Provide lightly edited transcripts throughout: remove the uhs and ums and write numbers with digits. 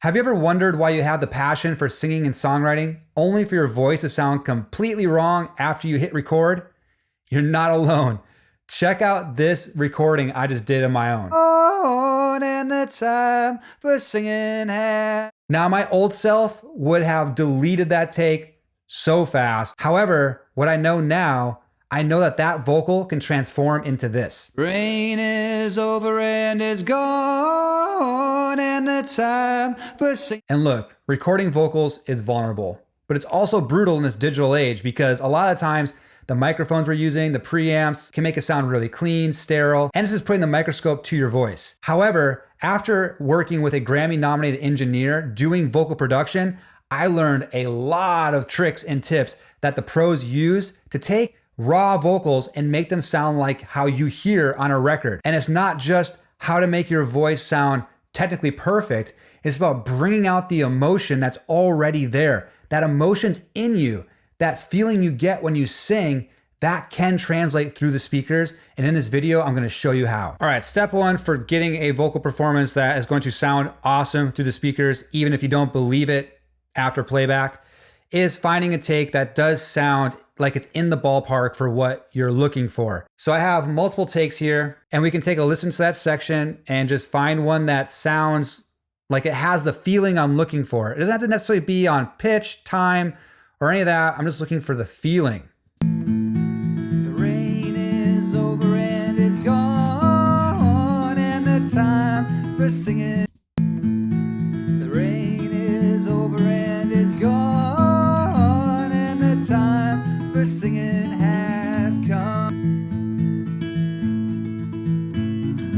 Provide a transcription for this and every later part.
Have you ever wondered why you have the passion for singing and songwriting, only for your voice to sound completely wrong after you hit record? You're not alone. Check out this recording I just did on my own. And the time for singing. Now, my old self would have deleted that take so fast. However, what I know now, I know that that vocal can transform into this. Rain is over and is gone, and the time for singing. And look, recording vocals is vulnerable, but it's also brutal in this digital age because a lot of times the microphones we're using, the preamps, can make it sound really clean, sterile, and it's just putting the microscope to your voice. However, after working with a Grammy-nominated engineer doing vocal production, I learned a lot of tricks and tips that the pros use to take raw vocals and make them sound like how you hear on a record. And it's not just how to make your voice sound technically perfect, it's about bringing out the emotion that's already there. That emotion's in you. That feeling you get when you sing, that can translate through the speakers. And in this video, I'm gonna show you how. All right, step one for getting a vocal performance that is going to sound awesome through the speakers, even if you don't believe it after playback, is finding a take that does sound like it's in the ballpark for what you're looking for. So I have multiple takes here, and we can take a listen to that section and just find one that sounds like it has the feeling I'm looking for. It doesn't have to necessarily be on pitch, time, or any of that. I'm just looking for the feeling. The rain is over and is gone, and the time for singing. The rain is over and is gone, and the time for singing has come.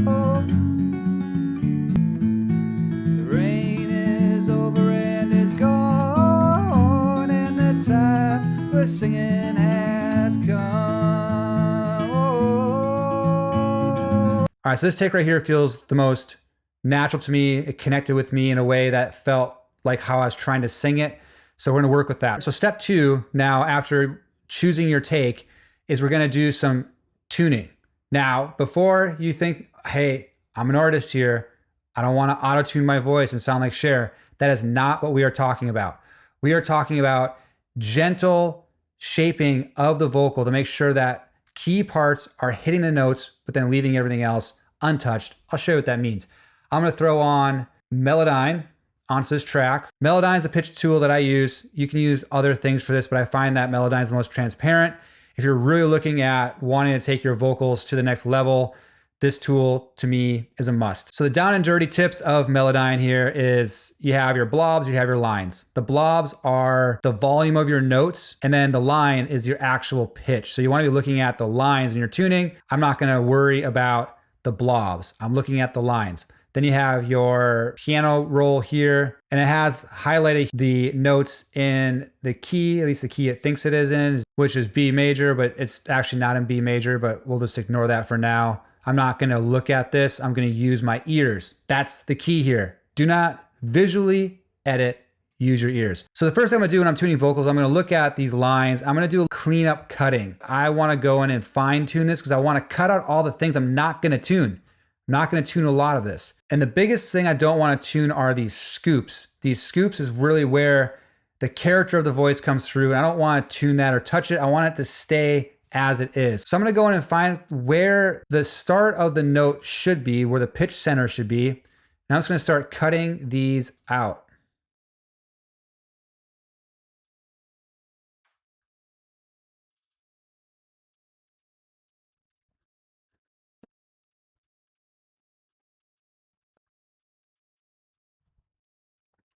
Oh. The rain is over and is gone, and the time for singing has come. Oh. All right, so this take right here feels the most natural to me. It connected with me in a way that felt like how I was trying to sing it. So we're gonna work with that. So step two now, after choosing your take, is we're gonna do some tuning. Now, before you think, hey, I'm an artist here, I don't wanna auto-tune my voice and sound like Cher, that is not what we are talking about. We are talking about gentle shaping of the vocal to make sure that key parts are hitting the notes, but then leaving everything else untouched. I'll show you what that means. I'm gonna throw on Melodyne onto this track. Melodyne is the pitch tool that I use. You can use other things for this, but I find that Melodyne is the most transparent. If you're really looking at wanting to take your vocals to the next level, this tool to me is a must. So the down and dirty tips of Melodyne here is you have your blobs, you have your lines. The blobs are the volume of your notes, and then the line is your actual pitch. So you want to be looking at the lines in your tuning. I'm not going to worry about the blobs. I'm looking at the lines. Then you have your piano roll here, and it has highlighted the notes in the key, at least the key it thinks it is in, which is B major, but it's actually not in B major, but we'll just ignore that for now. I'm not gonna look at this. I'm gonna use my ears. That's the key here. Do not visually edit, use your ears. So the first thing I'm gonna do when I'm tuning vocals, I'm gonna look at these lines. I'm gonna do a cleanup cutting. I wanna go in and fine tune this because I wanna cut out all the things I'm not gonna tune. I'm not gonna tune a lot of this. And the biggest thing I don't wanna tune are these scoops. These scoops is really where the character of the voice comes through, and I don't wanna tune that or touch it. I want it to stay as it is. So I'm gonna go in and find where the start of the note should be, where the pitch center should be. And I'm just gonna start cutting these out.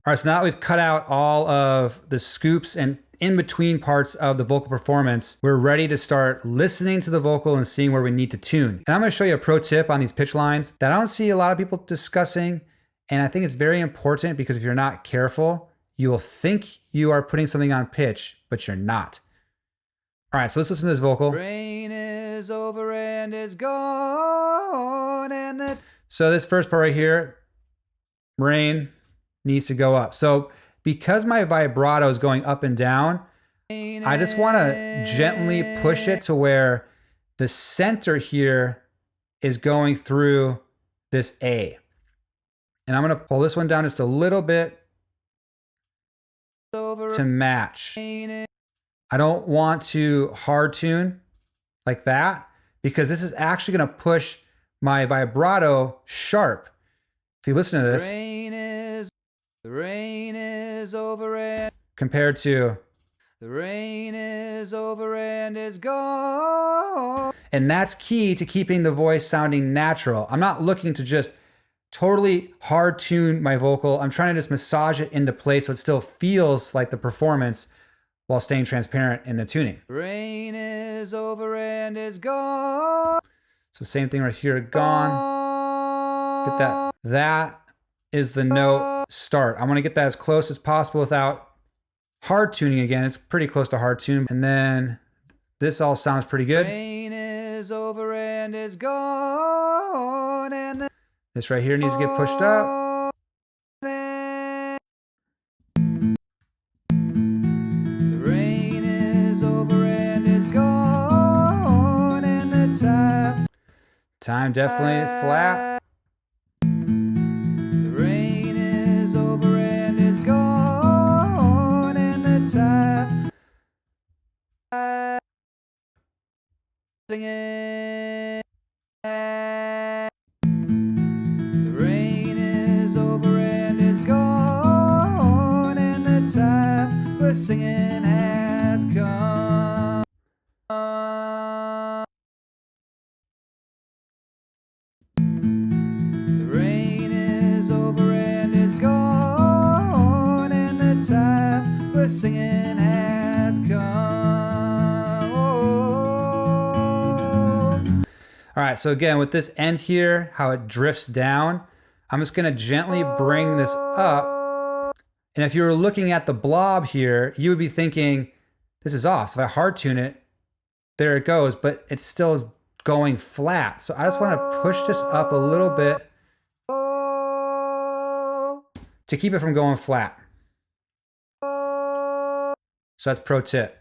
All right, so now that we've cut out all of the scoops and in between parts of the vocal performance, we're ready to start listening to the vocal and seeing where we need to tune. And I'm gonna show you a pro tip on these pitch lines that I don't see a lot of people discussing. And I think it's very important because if you're not careful, you will think you are putting something on pitch, but you're not. All right, so let's listen to this vocal. Rain is over and is gone, and so this first part right here, rain needs to go up. So because my vibrato is going up and down, I just want to gently push it to where the center here is going through this A. And I'm gonna pull this one down just a little bit to match. I don't want to hard tune like that because this is actually gonna push my vibrato sharp. If you listen to this, the rain is over and compared to the rain is over and is gone. And that's key to keeping the voice sounding natural. I'm not looking to just totally hard tune my vocal. I'm trying to just massage it into place so it still feels like the performance while staying transparent in the tuning. Rain is over and is gone. So same thing right here, gone. Let's get that. That is the note start. I want to get that as close as possible without hard tuning again. It's pretty close to hard tune. And then this all sounds pretty good. Rain is over and is gone. And then this right here needs to get pushed up. The rain is over and is gone. And the time definitely flat. The rain is over and is gone. And the time singing. The rain is over and is gone, and the time for singing has come. The rain is over and is gone, and the time for singing has come. All right, so again, with this end here, how it drifts down, I'm just gonna gently bring this up. And if you were looking at the blob here, you would be thinking, this is off. So if I hard tune it, there it goes, but it's still going flat. So I just wanna push this up a little bit to keep it from going flat. So that's pro tip.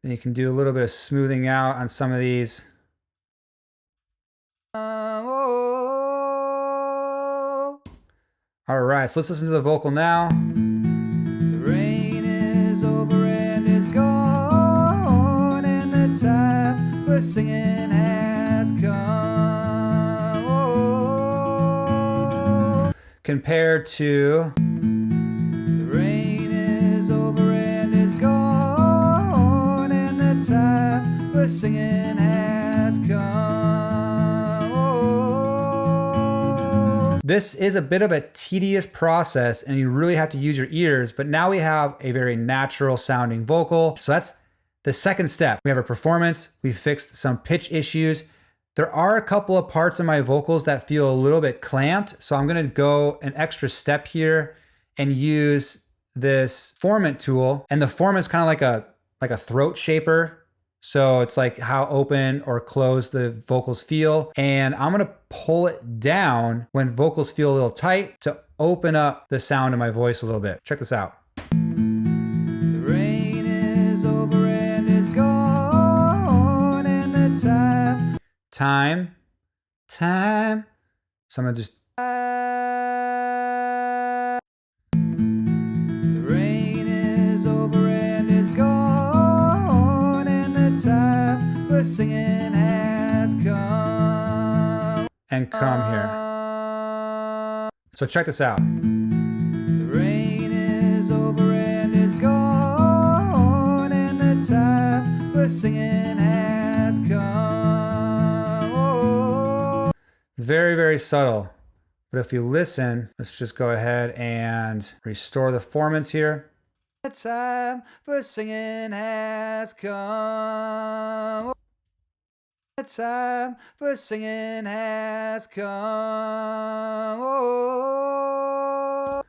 Then you can do a little bit of smoothing out on some of these. All right, so let's listen to the vocal now. The rain is over and is gone, and the time for singing has come. Compared to the rain is over and is gone, and the time for singing has come. This is a bit of a tedious process and you really have to use your ears, but now we have a very natural sounding vocal. So that's the second step. We have a performance, we fixed some pitch issues. There are a couple of parts of my vocals that feel a little bit clamped. So I'm gonna go an extra step here and use this formant tool. And the formant's kind of like a throat shaper. So it's like how open or closed the vocals feel. And I'm gonna pull it down when vocals feel a little tight to open up the sound of my voice a little bit. Check this out. The rain is over and is gone, and the time. So I'm gonna just. The rain is over and is gone, and the time for singing has come. And come here. So check this out. The rain is over and is gone, and the time for singing has come. Very, very subtle. But if you listen, let's just go ahead and restore the formants here. The time for singing has come. The time for singing has come.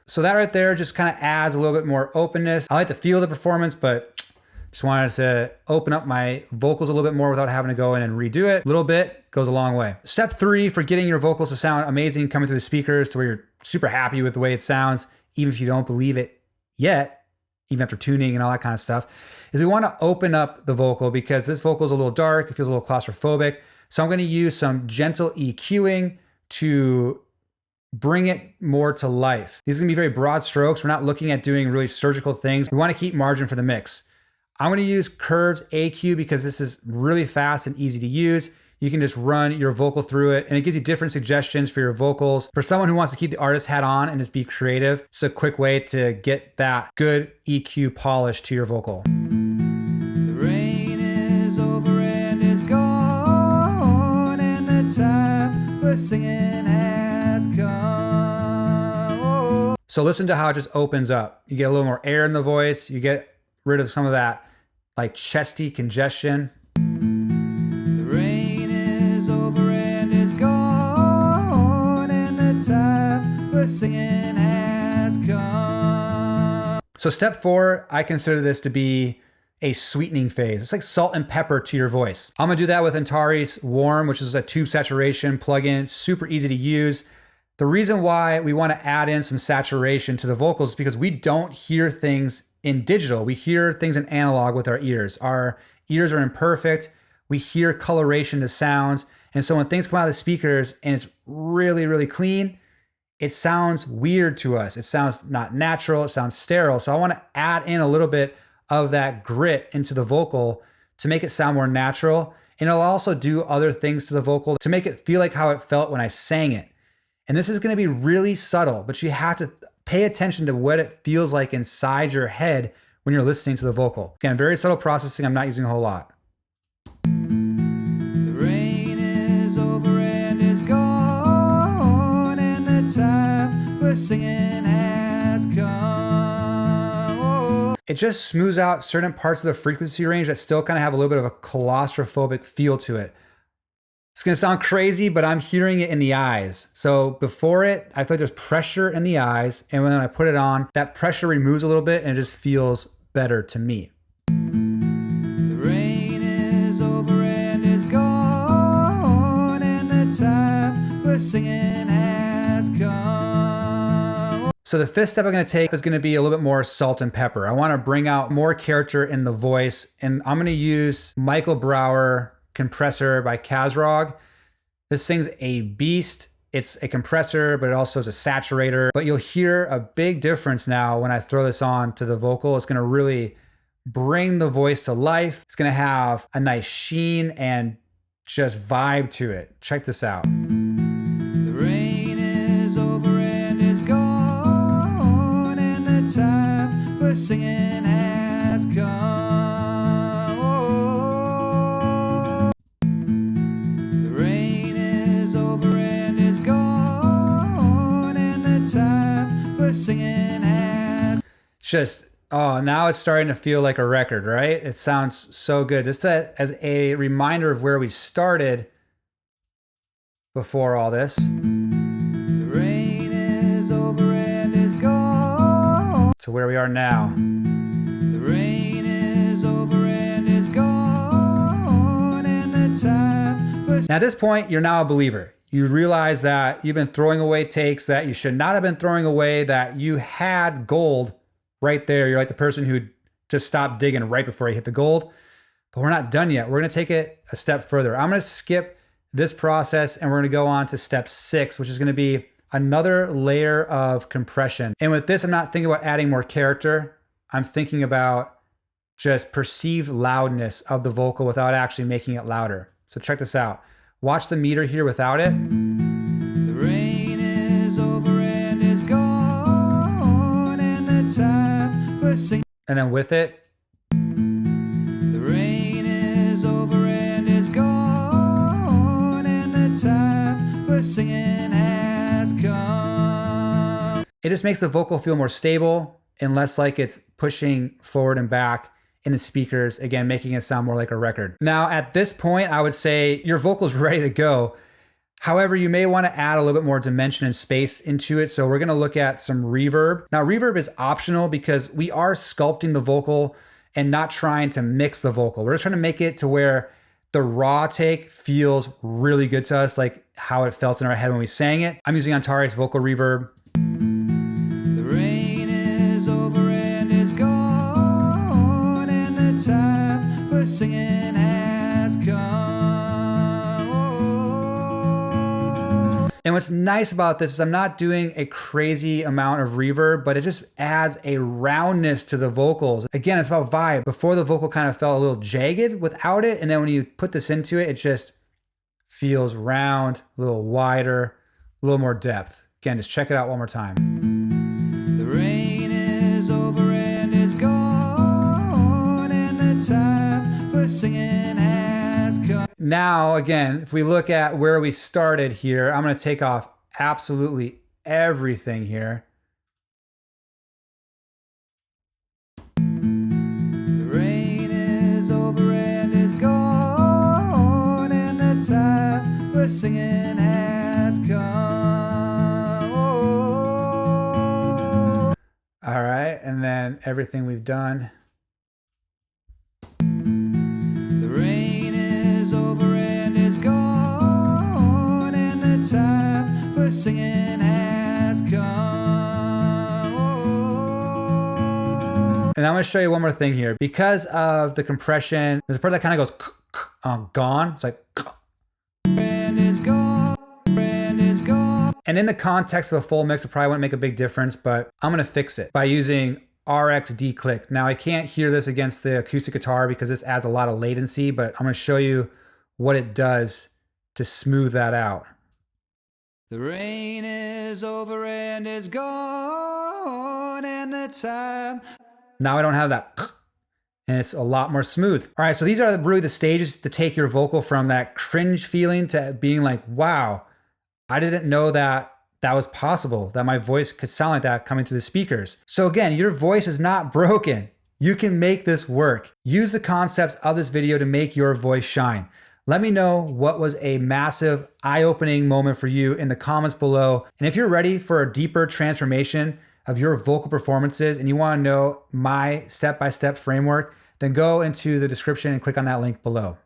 So that right there just kind of adds a little bit more openness. I like to feel the performance, but just wanted to open up my vocals a little bit more without having to go in and redo it. A little bit goes a long way. Step 3 for getting your vocals to sound amazing coming through the speakers to where you're super happy with the way it sounds, even if you don't believe it yet, even after tuning and all that kind of stuff, is we want to open up the vocal because this vocal is a little dark. It feels a little claustrophobic. So I'm going to use some gentle EQing to bring it more to life. These are going to be very broad strokes. We're not looking at doing really surgical things. We want to keep margin for the mix. I'm going to use Curves AQ because this is really fast and easy to use. You can just run your vocal through it and it gives you different suggestions for your vocals. For someone who wants to keep the artist hat on and just be creative, it's a quick way to get that good EQ polish to your vocal. The rain is over and is gone, and the time for singing has come. Oh. So listen to how it just opens up. You get a little more air in the voice. You get rid of some of that like chesty congestion. Over and is gone, and the time for singing has come. So step 4, I consider this to be a sweetening phase. It's like salt and pepper to your voice. I'm gonna do that with Antares Warm, which is a tube saturation plugin, super easy to use. The reason why we wanna add in some saturation to the vocals is because we don't hear things in digital. We hear things in analog with our ears. Our ears are imperfect. We hear coloration to sounds. And so when things come out of the speakers and it's really, really clean, it sounds weird to us. It sounds not natural, it sounds sterile. So I want to add in a little bit of that grit into the vocal to make it sound more natural. And it'll also do other things to the vocal to make it feel like how it felt when I sang it. And this is going to be really subtle, but you have to pay attention to what it feels like inside your head when you're listening to the vocal. Again, very subtle processing. I'm not using a whole lot. Over and is gone, and the time for singing has come. Oh. It just smooths out certain parts of the frequency range that still kind of have a little bit of a claustrophobic feel to it. It's gonna sound crazy, but I'm hearing it in the eyes. So before it, I feel like there's pressure in the eyes, and when I put it on, that pressure removes a little bit and it just feels better to me. The rain is over and is gone, time for singing has come. So the 5th step I'm going to take is going to be a little bit more salt and pepper. I want to bring out more character in the voice, and I'm going to use Michael Brauer Compressor by Kazrog. This thing's a beast. It's a compressor, but it also is a saturator. But you'll hear a big difference now when I throw this on to the vocal. It's going to really bring the voice to life. It's going to have a nice sheen and just vibe to it. Check this out. The rain is over and is gone, and the time for singing has come. Oh. The rain is over and is gone, and the time for singing has just now it's starting to feel like a record, right? It sounds so good. Just as a reminder of where we started before all this. The rain is over and is gone. To where we are now. The rain is over and is gone, and the time for... Now at this point, you're now a believer. You realize that you've been throwing away takes that you should not have been throwing away, that you had gold right there. You're like the person who just stopped digging right before you hit the gold. But we're not done yet. We're going to take it a step further. I'm going to skip this process and we're going to go on to step 6, which is going to be another layer of compression. And with this, I'm not thinking about adding more character. I'm thinking about just perceived loudness of the vocal without actually making it louder. So check this out. Watch the meter here without it. The rain is over and is gone, and the time for singing. And then with it. The rain is over and is gone, and the time for singing has come. It just makes the vocal feel more stable and less like it's pushing forward and back in the speakers, again, making it sound more like a record. Now, at this point, I would say your vocal's ready to go. However, you may want to add a little bit more dimension and space into it. So we're going to look at some reverb. Now, reverb is optional because we are sculpting the vocal and not trying to mix the vocal. We're just trying to make it to where the raw take feels really good to us, like how it felt in our head when we sang it. I'm using Antares vocal reverb. The rain is over. the singing has come. And what's nice about this is I'm not doing a crazy amount of reverb, but it just adds a roundness to the vocals. Again, it's about vibe. Before, the vocal kind of felt a little jagged without it, and then when you put this into it, it just feels round, a little wider, a little more depth. Again, just check it out one more time. The rain is over and is gone, and the time for singing has come. Now, again, if we look at where we started here, I'm going to take off absolutely everything here. The rain is over and is gone, and the time for singing has come. All right, and then everything we've done. The rain is over and is gone, and the time for singing has come. And I'm going to show you one more thing here. Because of the compression, there's a part that kind of goes gone. It's like and is gone, and is gone. And in the context of a full mix, it probably wouldn't make a big difference, but I'm going to fix it by using RX declick. Now I can't hear this against the acoustic guitar because this adds a lot of latency, but I'm going to show you what it does to smooth that out. The rain is over and is gone, and the time. Now I don't have that, and it's a lot more smooth. All right, so these are really the stages to take your vocal from that cringe feeling to being like, wow, I didn't know that that was possible, that my voice could sound like that coming through the speakers. So again, your voice is not broken. You can make this work. Use the concepts of this video to make your voice shine. Let me know what was a massive eye-opening moment for you in the comments below. And if you're ready for a deeper transformation of your vocal performances and you want to know my step-by-step framework, then go into the description and click on that link below.